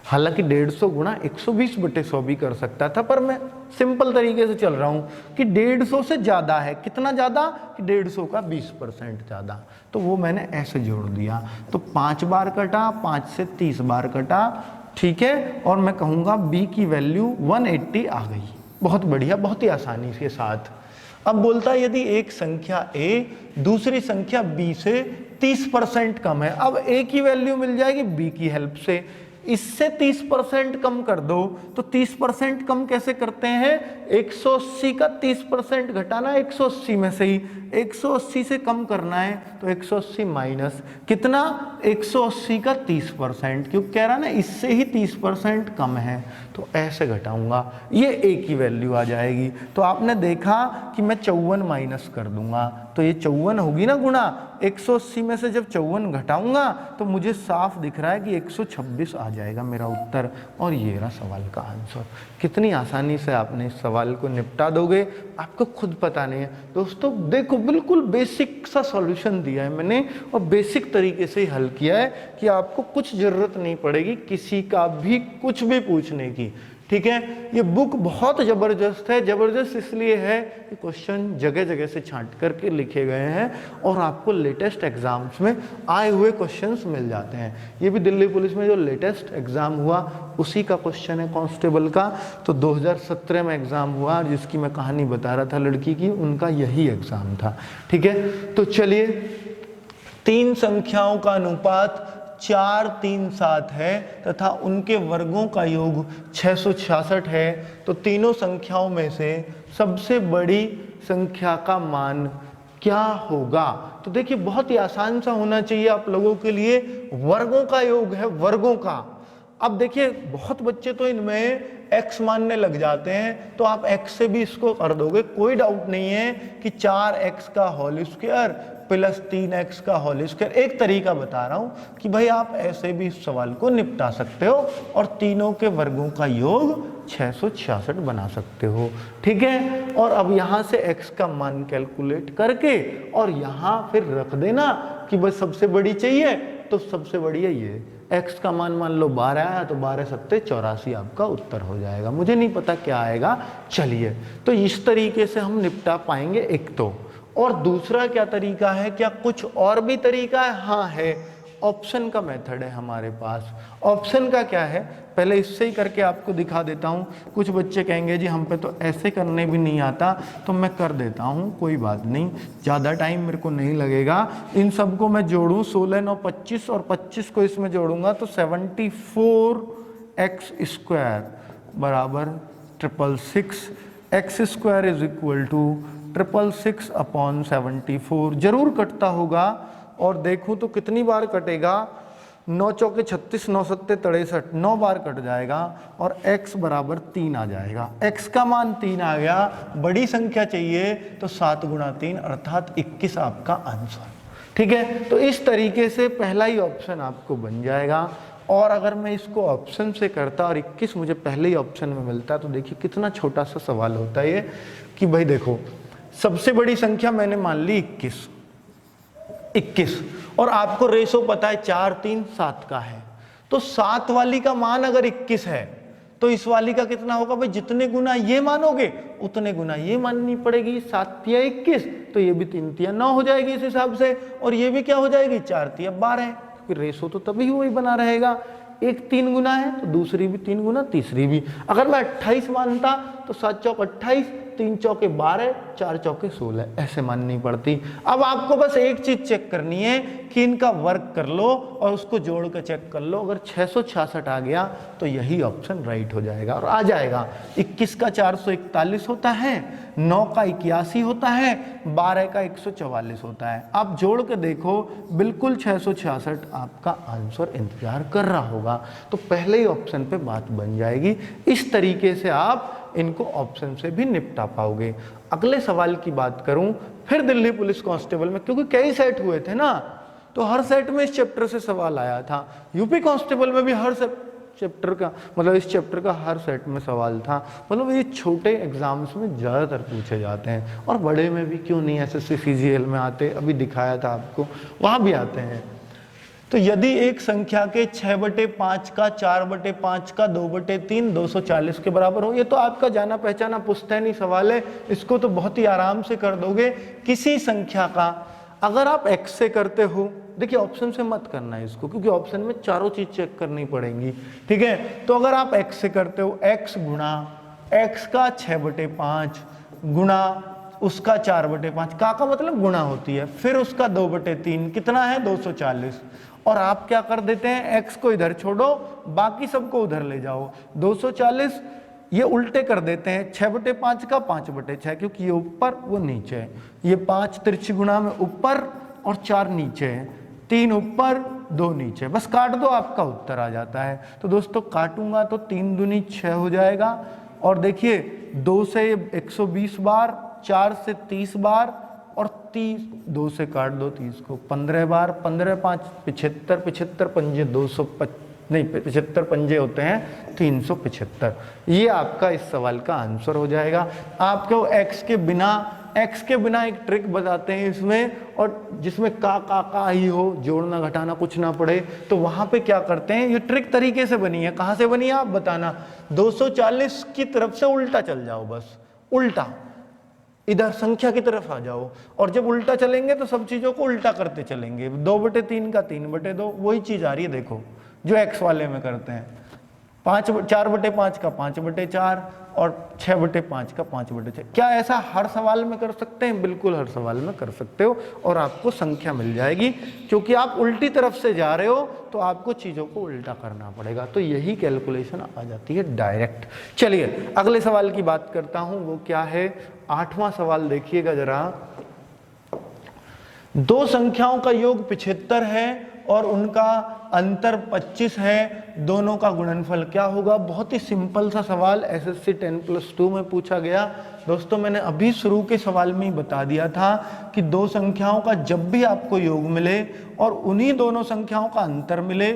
हालांकि 150 गुणा 120/100 भी कर सकता था, पर मैं सिंपल तरीके से चल रहा हूं कि 150 से ज्यादा है। कितना ज्यादा, कि 150 का 20% ज्यादा, तो वो मैंने ऐसे जोड़ दिया। तो 5 बार कटा, 5 से 30 बार कटा, ठीक है, और मैं कहूंगा b की वैल्यू 180 आ गई। बहुत बढ़िया, बहुत ही आसानी के साथ। अब बोलता है यदि एक संख्या a दूसरी संख्या b से 30% कम है। अब a की वैल्यू मिल जाएगी b की हेल्प से, इससे 30% कम कर दो, तो 30% कम कैसे करते हैं, 180 का 30% घटाना, 180 में से ही 180 से कम करना है, तो 180 माइनस कितना, 180 का 30%, क्योंकि कह रहा ना इससे ही 30% कम है, तो ऐसे घटाऊंगा, ये a की वैल्यू आ जाएगी। तो आपने देखा कि मैं 54 माइनस कर दूंगा, तो ये 54 होगी ना गुणा 180 में से जब 54 घटाऊंगा तो मुझे साफ दिख रहा है कि 126 आ जाएगा मेरा उत्तर, और ये रहा सवाल का आंसर। कितनी आसानी से आपने इस सवाल को निपटा दोगे, आपको खुद पता नहीं है। दोस्तों देखो, बिल्कुल बेसिक सा सॉल्यूशन दिया है मैंने और बेसिक तरीके से हल किया है कि आपको कुछ जरूरत नहीं पड़ेगी किसी का भी कुछ भी पूछने की, ठीक है। ये बुक बहुत जबरदस्त है। जबरदस्त इसलिए है कि क्वेश्चन जगह जगह से छांट करके लिखे गए हैं और आपको लेटेस्ट एग्जाम्स में आए हुए क्वेश्चंस मिल जाते हैं। ये भी दिल्ली पुलिस में जो लेटेस्ट एग्जाम हुआ उसी का क्वेश्चन है कांस्टेबल का। तो 2017 में एग्जाम हुआ जिसकी मैं कहानी बता रहा था लड़की की, उनका यही एग्जाम था, ठीक है। तो चलिए, 3 संख्याओं का अनुपात 4, 3, 7 है तथा उनके वर्गों का योग 666 है, तो तीनों संख्याओं में से सबसे बड़ी संख्या का मान क्या होगा। तो देखिए, बहुत ही आसान सा होना चाहिए आप लोगों के लिए। वर्गों का योग है, वर्गों का। अब देखिए, बहुत बच्चे तो इनमें x मानने लग जाते हैं, तो आप x से भी इसको कर दोगे, कोई डाउट नहीं है कि 4x का होल स्क्वायर प्लस 3x का होल स्क्वायर। एक तरीका बता रहा हूं कि भाई आप ऐसे भी इस सवाल को निपटा सकते हो और तीनों के वर्गों का योग 666 बना सकते हो, ठीक है। और अब यहां से x का मान कैलकुलेट करके और यहां फिर रख देना कि बस सबसे बड़ी चाहिए, तो सबसे बड़ी है ये। x का मान मान लो 12 है, तो 12 सत्ते 84 आपका उत्तर हो जाएगा। मुझे नहीं पता क्या आएगा, चलिए। तो इस तरीके से हम निपटा पाएंगे एक तो। और दूसरा क्या तरीका है, क्या कुछ और भी तरीका है? हाँ है, ऑप्शन का मेथड है हमारे पास। ऑप्शन का क्या है, पहले इससे ही करके आपको दिखा देता हूँ। कुछ बच्चे कहेंगे जी हम पे तो ऐसे करने भी नहीं आता, तो मैं कर देता हूँ, कोई बात नहीं, ज़्यादा टाइम मेरे को नहीं लगेगा। इन सबको मैं जोड़ूँ, 16, 9, 25 और 25 को इसमें जोड़ूंगा तो 74x स्क्वायर बराबर 666। X square is equal to 666 upon 74। जरूर कटता होगा, और देखूं तो कितनी बार कटेगा, 9 चौके 36, 9 सत्ते 63, 9 बार कट जाएगा और x बराबर 3 आ जाएगा। x का मान 3 आ गया, बड़ी संख्या चाहिए तो 7 गुणा 3 अर्थात 21 आपका आंसर, ठीक है। तो इस तरीके से पहला ही ऑप्शन आपको बन जाएगा। और अगर मैं इसको ऑप्शन से करता और 21 मुझे पहले ही ऑप्शन में मिलता, तो देखिए कितना छोटा सा सवाल होता है ये कि भाई देखो, सबसे बड़ी संख्या मैंने मान ली 21 और आपको रेशो पता है 4, 3, 7 का है, तो 7 वाली का मान अगर 21 है तो इस वाली का कितना होगा भाई, जितने गुना ये मानोगे उतने गुना ये माननी पड़ेगी। 7 तिया 21, तो ये भी 3 तिया 9 हो जाएगी इस हिसाब से, और ये भी क्या हो जाएगी, 4 तिया 12। फिर रेशो तो तभी वही बना रहेगा, एक 3 गुना है तो दूसरी भी 3 गुना, तीसरी भी। अगर मैं 28 मानता तो 7 चौक 28, 3 चौके 12, 4 चौके 16, ऐसे माननी पड़ती। अब आपको बस एक चीज चेक करनी है कि इनका वर्क कर लो और उसको जोड़ कर चेक कर लो। अगर 666 आ गया तो यही ऑप्शन राइट हो जाएगा और आ जाएगा। 21 का 441 होता है, 9 का 81 होता है, 12 का 144 होता है। आप जोड़ के देखो, बिल्कुल 666 आपका आंसर इंतजार कर रहा होगा। तो पहले ही ऑप्शन पे बात बन जाएगी। इस तरीके से आप इनको ऑप्शन से भी निपटा पाओगे। अगले सवाल की बात करूं, फिर दिल्ली पुलिस कांस्टेबल में, क्योंकि कई सेट हुए थे ना, तो हर सेट में इस चैप्टर से सवाल आया था। यूपी कांस्टेबल में भी हर चैप्टर का, मतलब इस चैप्टर का हर सेट में सवाल था। मतलब ये छोटे एग्जाम्स में ज़्यादातर पूछे जाते हैं, और बड़े में भी क्यों नहीं, एसएससी सीजीएल में आते, अभी दिखाया था आपको, वहाँ भी आते हैं। तो यदि एक संख्या के 6/5 का, 4/5 का, 2/3 240 के बराबर हो, ये तो आपका जाना पहचाना पुश्तैनी सवाल है, इसको तो बहुत ही आराम से कर दोगे। किसी संख्या का अगर आप x से करते हो, देखिए ऑप्शन से मत करना है इसको, क्योंकि ऑप्शन में चारों चीज चेक करनी पड़ेंगी, ठीक है। तो अगर आप x से करते हो, x गुणा x का 6/5 गुणा उसका 4/5, का मतलब गुणा होती है, फिर उसका 2/3 कितना है 240, और आप क्या कर देते हैं, x को इधर छोड़ो, बाकी सबको उधर ले जाओ। 240 ये उल्टे कर देते हैं, 6/5 का 5/6, क्योंकि ये ऊपर वो नीचे है। ये 5 तिरछी गुणा में ऊपर और 4 नीचे है, 3 ऊपर 2 नीचे, बस काट दो आपका उत्तर आ जाता है। तो दोस्तों काटूंगा तो 3 दूनी 6 हो जाएगा, और देखिए 2 से 120 बार, 4 से 30 बार, और 30, 2 से काट दो 30 को, 15 बार, 15 5 75, 75 पंजे 75 पंजे होते हैं 375। ये आपका इस सवाल का आंसर हो जाएगा। आपको x के बिना एक ट्रिक बताते हैं इसमें, और जिसमें का ही हो, जोड़ना घटाना कुछ ना पड़े, तो वहां पे क्या करते हैं, ये ट्रिक तरीके से बनी है। कहां से बनी है आप बताना, 240 की तरफ से उल्टा चल जाओ, बस उल्टा इधर संख्या की तरफ आ जाओ, और जब उल्टा चलेंगे तो सब चीजों को उल्टा करते चलेंगे। 2/3 का 3/2, वही चीज आ रही है, देखो जो x वाले में करते हैं। 4/5 का 5/4 और 6/5 का 5/6। क्या ऐसा हर सवाल में कर सकते हैं? बिल्कुल हर सवाल में कर सकते हो, और आपको संख्या मिल जाएगी। क्योंकि आप उल्टी तरफ से जा रहे हो तो आपको चीजों को उल्टा करना पड़ेगा, तो यही कैलकुलेशन आ जाती है डायरेक्ट। चलिए अगले सवाल की बात करता हूं, वो क्या है, 8वां सवाल देखिएगा जरा। दो संख्याओं का योग 75 है और उनका अंतर 25 है, दोनों का गुणनफल क्या होगा? बहुत ही सिंपल सा सवाल, एसएससी 10+2 में पूछा गया। दोस्तों मैंने अभी शुरू के सवाल में ही बता दिया था कि दो संख्याओं का जब भी आपको योग मिले और उन्हीं दोनों संख्याओं का अंतर मिले,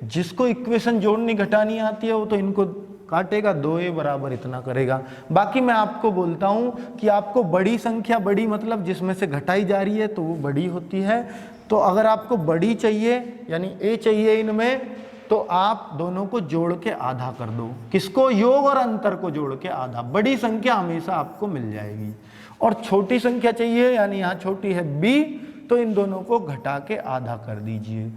जिसको इक्वेशन जोड़नी घटानी आती है वो तो इनको काटेगा, 2a बराबर इतना करेगा। बाकी मैं आपको बोलता हूं कि आपको बड़ी संख्या, बड़ी मतलब जिसमें से घटाई जा रही है तो वो बड़ी होती है। तो अगर आपको बड़ी चाहिए यानी a चाहिए इनमें, तो आप दोनों को जोड़ के आधा कर दो। किसको? योग और अंतर को जोड़ के आधा। बड़ी संख्या हमेशा आपको मिल जाएगी। और छोटी संख्या चाहिए, यानी यहाँ छोटी है b, तो इन दोनों को घटा के आधा कर दीजिए,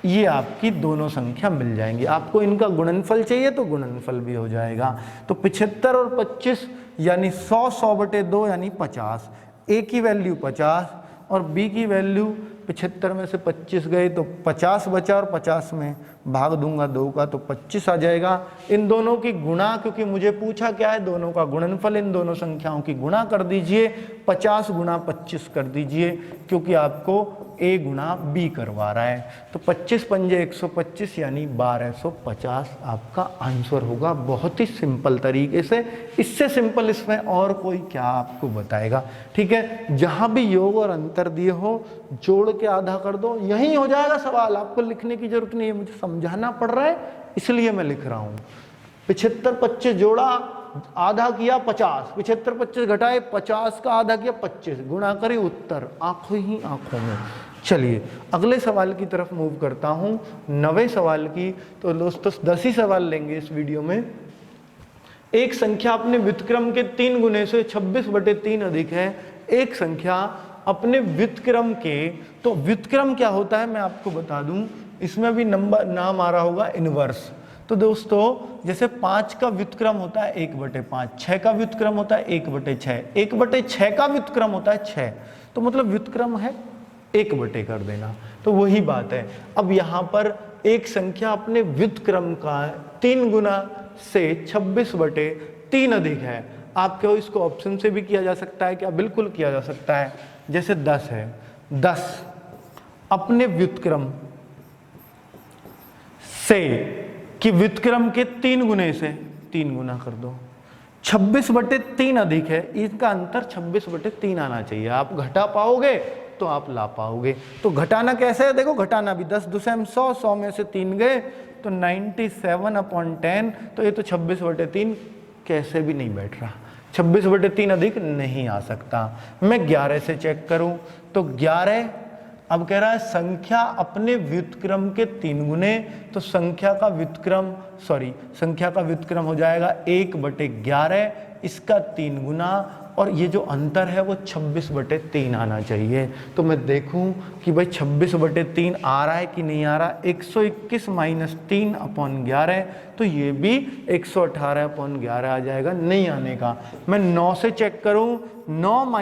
ये आपकी दोनों संख्या मिल जाएंगी। आपको इनका गुणनफल चाहिए तो गुणनफल भी हो जाएगा। तो 75 और 25 यानी 100, 100/2 यानी 50। a की वैल्यू 50 और b की वैल्यू 75 में से 25 गए तो 50 बचा, और 50 में भाग दूंगा 2 का तो 25 आ जाएगा। इन दोनों की गुणा, क्योंकि मुझे पूछा क्या है, दोनों का गुणनफल, इन दोनों संख्याओं की गुणा कर दीजिए। 50 गुणा 25 कर दीजिए, क्योंकि आपको a गुणा b करवा रहा है। तो 25 पंजे 125 यानी 1250 आपका आंसर होगा। बहुत ही सिंपल तरीके से, इससे सिंपल इसमें और कोई क्या आपको बताएगा। ठीक है, जहां भी योग और अंतर दिए हो जोड़ के आधा कर दो, यही हो जाएगा सवाल। आपको लिखने की जरूरत नहीं है, मुझे समझाना पड़ रहा है इसलिए मैं लिख रहा हूं। 75 25 जोड़ा, आधा किया 50, 75 25 घटाए 50 का आधा किया 25, गुणा करें उत्तर आंखों ही आंखों में। चलिए अगले सवाल की तरफ मूव करता हूं, 9वें सवाल की। तो दोस्तों 10 ही सवाल लेंगे इस वीडियो में। एक संख्या अपने व्युत्क्रम के 3 गुने से 26/3 अधिक है। एक संख्या अपने व्युत्क्रम के, तो व्युत्क्रम क्या होता है मैं आपको बता दूं, इसमें भी नंबर नाम आ रहा होगा इनवर्स। तो दोस्तों जैसे 5 का व्युत्क्रम होता है 1/5, 6 का व्युत्क्रम होता है 1/6, 1/6 का व्युत्क्रम होता है 6, तो मतलब व्युत्क्रम है 1/, कर देना। तो वही बात है। अब यहाँ पर एक संख्या अपने व्युत्क्रम का 3 गुना से 26/3 अधिक है। आप कहो इसको ऑप्शन से भी किया जा सकता है क्या? बिल्कुल किया जा सकता है। जैसे 10 है, 10 अपने व्युत्क्रम से कि व्युत्क्रम के 3 गुने से 3 गुना कर दो। 26/3 अधिक है, इसका अंतर 26/3 आना चाहिए। आप घटा पाओगे तो आप ला पाओगे। तो घटाना कैसे है? देखो घटाना भी 10 दूसरे 100, 100 में से 3 गए तो 97/10, तो ये तो 26/3 कैसे भी नहीं बैठ रहा। 26/3 अधिक नहीं आ सकता। मैं 11 से चेक करूं तो 11, अब कह रहा है संख्या अपने व्युत्क्रम के 3 गुने, तो संख्या का व्युत्क्रम हो जाएगा 1/11, इसका 3 गुना, और ये जो अंतर है वो 26/3 आना चाहिए। तो मैं देखूं कि भाई 26/3 आ रहा है कि नहीं आ रहा। 121 - 3/11, तो ये भी 118/11 आ जाएगा, नहीं आने का। मैं 9 से चेक करूं, 9 -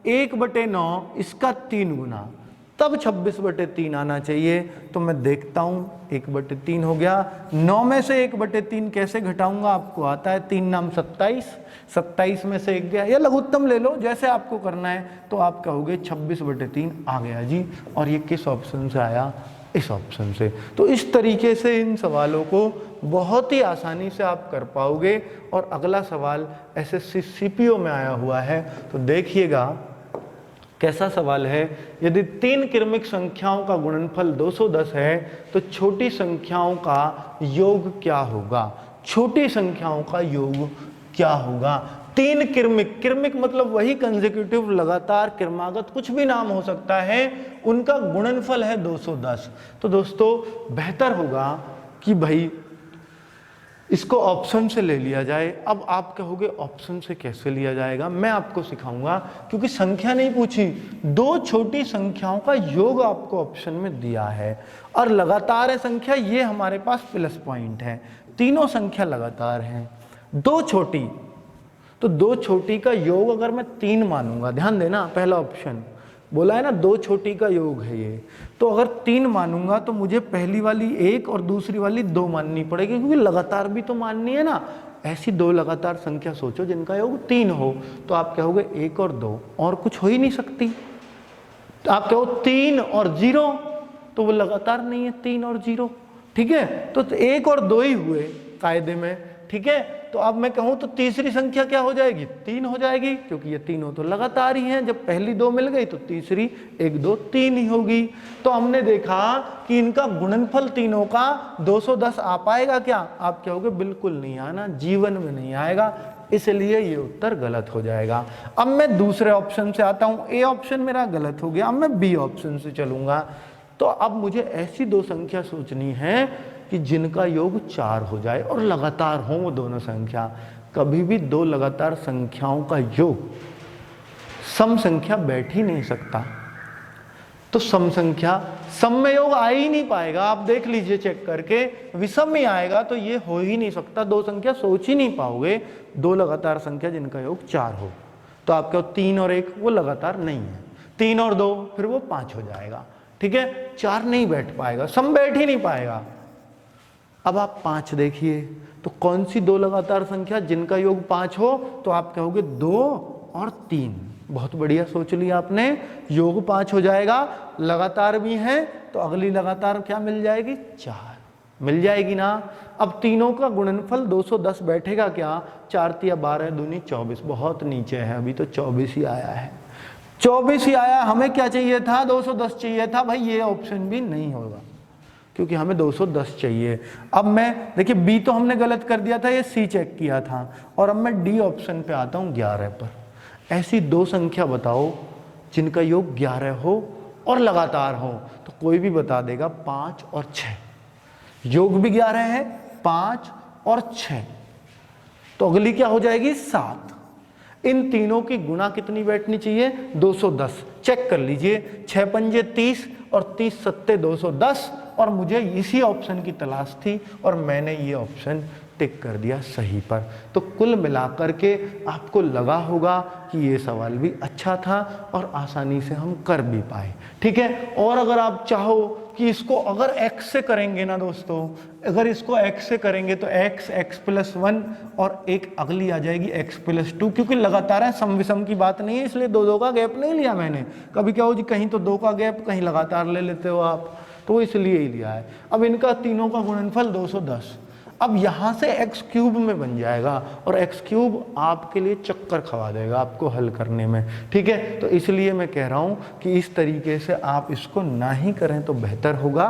1/9, इसका 3 गुना, तब 26/3 आना चाहिए। तो मैं देखता हूं 1/3 हो गया। 9 में से 1/3 कैसे घटाऊंगा? आपको आता है, 3 नाम 27, 27 में से 1 गया, या लघुत्तम ले लो जैसे आपको करना है। तो आप कहोगे 26/3 आ गया जी। और ये किस ऑप्शन से आया? इस ऑप्शन से। तो इस तरीके से इन सवालों को बहुत ही आसानी से आप कर पाओगे। और अगला सवाल एसएससी सीपीओ में आया हुआ है, तो देखिएगा कैसा सवाल है, यदि 3 क्रमिक संख्याओं का गुणनफल 210 है तो छोटी संख्याओं का योग क्या होगा? छोटी संख्याओं का योग क्या होगा? 3 क्रमिक, क्रमिक मतलब वही कंसेक्यूटिव, लगातार, क्रमागत, कुछ भी नाम हो सकता है, उनका गुणनफल है 210। तो दोस्तों बेहतर होगा कि भाई इसको ऑप्शन से ले लिया जाए। अब आप कहोगे ऑप्शन से कैसे लिया जाएगा, मैं आपको सिखाऊंगा, क्योंकि संख्या नहीं पूछी, 2 छोटी संख्याओं का योग आपको ऑप्शन में दिया है और लगातार है संख्या, ये हमारे पास प्लस पॉइंट है। तीनों संख्या लगातार हैं, 2 छोटी, तो 2 छोटी का योग अगर मैं 3 मानूंगा, ध्यान देना, पहला ऑप्शन बोला है ना 2 छोटी का योग है ये, तो अगर 3 मानूंगा तो मुझे पहली वाली 1 और दूसरी वाली 2 माननी पड़ेगी, क्योंकि लगातार भी तो माननी है ना। ऐसी 2 लगातार संख्या सोचो जिनका योग 3 हो, तो आप कहोगे 1 और 2, और कुछ हो ही नहीं सकती। तो आप कहो 3 और 0, तो वो लगातार नहीं है 3 और 0, ठीक है, तो 1 और 2 ही हुए कायदे में, ठीक है। तो अब मैं कहूं तो तीसरी संख्या क्या हो जाएगी? 3 हो जाएगी, क्योंकि ये तीनों तो लगातार ही हैं। जब पहली 2 मिल गई तो तीसरी 1 2 3 ही होगी। तो हमने देखा कि इनका गुणनफल तीनों का 210 आ पाएगा क्या? आप कहोगे बिल्कुल नहीं आना, जीवन में नहीं आएगा, इसलिए ये उत्तर गलत हो जाएगा। अब मैं दूसरे ऑप्शन से आता हूं, ए ऑप्शन मेरा गलत हो गया, अब मैं बी ऑप्शन से चलूंगा। तो अब मुझे ऐसी 2 संख्या सोचनी है कि जिनका योग 4 हो जाए और लगातार हो वो दोनों संख्या। कभी भी 2 लगातार संख्याओं का योग सम संख्या बैठ ही नहीं सकता, तो सम संख्या, सम में योग आ ही नहीं पाएगा। आप देख लीजिए चेक करके, विषम में आएगा तो ये हो ही नहीं सकता, 2 संख्या सोच ही नहीं पाओगे, 2 लगातार संख्या जिनका योग 4 हो। तो आपका 3 और 1 वो लगातार नहीं है, 3 और 2 फिर वो 5 हो जाएगा, ठीक है। 4 नहीं बैठ पाएगा, सम बैठ ही नहीं पाएगा। अब आप 5 देखिए, तो कौन सी 2 लगातार संख्या जिनका योग 5 हो? तो आप कहोगे 2 और 3, बहुत बढ़िया सोच लिया आपने, योग 5 हो जाएगा, लगातार भी हैं, तो अगली लगातार क्या मिल जाएगी? 4 मिल जाएगी ना। अब तीनों का गुणनफल 210 बैठेगा क्या? 4 तिया 12 दूनी 24, बहुत नीचे है, अभी तो 24 ही आया है, 24 ही आया। हमें क्या चाहिए था? 210 चाहिए था भाई, ये ऑप्शन भी नहीं होगा क्योंकि हमें 210 चाहिए। अब मैं देखिए बी तो हमने गलत कर दिया था, ये सी चेक किया था, और अब मैं डी ऑप्शन पे आता हूँ 11 पर। ऐसी 2 संख्या बताओ जिनका योग 11 हो और लगातार हो, तो कोई भी बता देगा 5 और 6, योग भी 11 है, 5 और 6, तो अगली क्या हो जाएगी? 7। इन तीनों की गुणा कितनी बैठनी चाहिए? 210। चेक कर लीजिए, 6 पंजे 30 और 30 सत्ते 210, और मुझे इसी ऑप्शन की तलाश थी और मैंने ये ऑप्शन टिक कर दिया सही पर। तो कुल मिलाकर के आपको लगा होगा कि ये सवाल भी अच्छा था और आसानी से हम कर भी पाए, ठीक है। और अगर आप चाहो कि इसको अगर x से करेंगे ना दोस्तों, अगर इसको x से करेंगे तो x प्लस 1 और एक अगली आ जाएगी x प्लस 2, क्योंकि लगातार है, सम विषम की बात नहीं है, इसलिए 2 का गैप नहीं लिया मैंने। कभी क्या हो जी, कहीं तो 2 का गैप, कहीं लगातार ले लेते हो आप, तो इसलिए ही लिया है। अब इनका तीनों का गुणनफल 210, अब यहाँ से x क्यूब में बन जाएगा और x क्यूब आपके लिए चक्कर खवा देगा आपको हल करने में, ठीक है। तो इसलिए मैं कह रहा हूँ कि इस तरीके से आप इसको ना ही करें तो बेहतर होगा,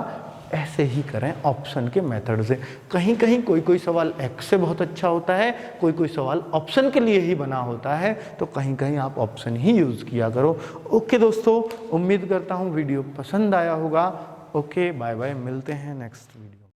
ऐसे ही करें ऑप्शन के मेथड से। कहीं कहीं कोई सवाल x से बहुत अच्छा होता है, कोई सवाल ऑप्शन के लिए ही बना होता है, तो कहीं कहीं आप ऑप्शन ही यूज़ किया करो। ओके दोस्तों, उम्मीद करता हूँ वीडियो पसंद आया होगा। ओके, बाय बाय, मिलते हैं नेक्स्ट वीडियो।